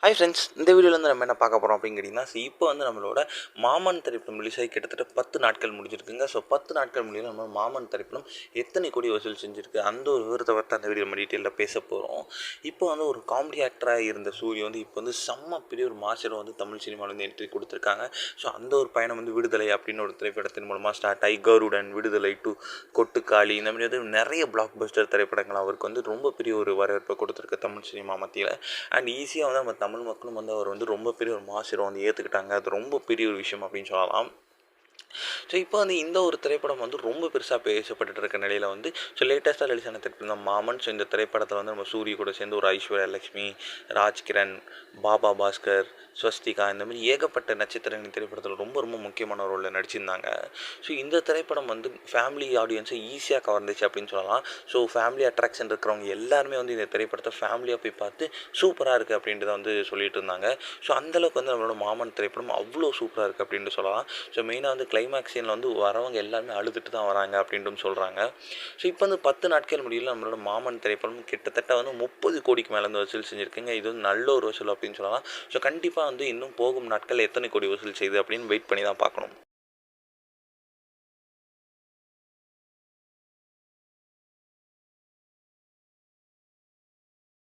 Hi friends, இந்த வீடியோவில் வந்து நம்ம என்ன பார்க்க போகிறோம் அப்படின்னு கேட்டிங்கன்னா, இப்போ வந்து நம்மளோட மாமன் திரைப்படம் ரிலீஸ் ஆகி கிட்டத்தட்ட 10 நாட்கள் முடிஞ்சிருக்குங்க. ஸோ 10 நாட்கள் முடியும் நம்ம மாமன் திரைப்படம் எத்தனை கோடி வசூல் செஞ்சுருக்கு அந்த ஒரு விவரத்தை பற்றி அந்த வீடியோ நம்ம டீட்டெயிலில் பேச போகிறோம். இப்போ வந்து ஒரு காமெடி ஆக்டராக இருந்த சூரிய வந்து இப்போ வந்து செம்ம பெரிய ஒரு மாஸ்டர் வந்து தமிழ் சினிமாவில் வந்து என்ட்ரி கொடுத்துருக்காங்க. ஸோ அந்த ஒரு பயணம் வந்து விடுதலை அப்படின்னு ஒரு திரைப்படத்தின் மூலமாக ஸ்டார்ட் ஆகி கருடன், விடுதலை டு கொட்டுக்காளி, இந்த மாதிரி வந்து நிறைய பிளாக் பஸ்டர் திரைப்படங்கள் அவருக்கு வந்து ரொம்ப பெரிய ஒரு வரவேற்பை கொடுத்துருக்கு தமிழ் சினிமா மத்தியில். அண்ட் ஈஸியாக வந்து நம்ம தமிழ் மக்களும் வந்து அவர் வந்து ரொம்ப பெரிய ஒரு மாஸ் ஹீரோ வந்து ஏற்றுக்கிட்டாங்க. அது ரொம்ப பெரிய ஒரு விஷயம் அப்படின்னு சொல்லலாம். ஸோ இப்போ வந்து இந்த ஒரு திரைப்படம் வந்து ரொம்ப பெருசாக பேசப்பட்டுட்டு இருக்க நிலையில் வந்து லேட்டஸ்ட்டாக ரிலீஸ் ஆன திரைப்படம் தான் மாமன். ஸோ இந்த திரைப்படத்தில் வந்து நம்ம சூரிய கூட சேர்ந்து ஒரு ஐஸ்வர்யா லட்சுமி, ராஜ்கிரண், பாபா பாஸ்கர், ஸ்வஸ்திகா, இந்த மாதிரி ஏகப்பட்ட நட்சத்திரங்கள் திரைப்படத்தில் ரொம்ப ரொம்ப முக்கியமான ரோலில் நடிச்சிருந்தாங்க. ஸோ இந்த திரைப்படம் வந்து ஃபேமிலி ஆடியன்ஸை ஈஸியாக கவர்ந்துச்சு அப்படின்னு சொல்லலாம். ஸோ ஃபேமிலி அட்ராக்ஷன் இருக்கிறவங்க எல்லாருமே வந்து இந்த திரைப்படத்தை ஃபேமிலியாக போய் பார்த்து சூப்பராக இருக்குது அப்படின்றத வந்து சொல்லிட்டு இருந்தாங்க. ஸோ அந்தளவுக்கு வந்து நம்மளோட மாமன் திரைப்படம் அவ்வளோ சூப்பராக இருக்குது அப்படின்ட்டு சொல்லலாம். ஸோ மெயினாக வந்து கிளைமேக்ஸ் சீனில் வந்து வரவங்க எல்லாருமே அழுதுட்டு தான் வராங்க அப்படின்ட்டு சொல்கிறாங்க. ஸோ இப்போ வந்து 10 நாட்கள் முடியல நம்மளோட மாமன் திரைப்படம் கிட்டத்தட்ட வந்து 30 கோடிக்கு மேலே வந்து வசூல் செஞ்சுருக்குங்க. இது வந்து நல்ல ஒரு வசூல் அப்படின்னு சொல்லலாம். ஸோ கண்டிப்பாக வந்து இன்னும் போகும் நாட்கள் எத்தனை கோடி வசூல் செய்யுது அப்படின்னு வெயிட் பண்ணி தான் பார்க்கணும்.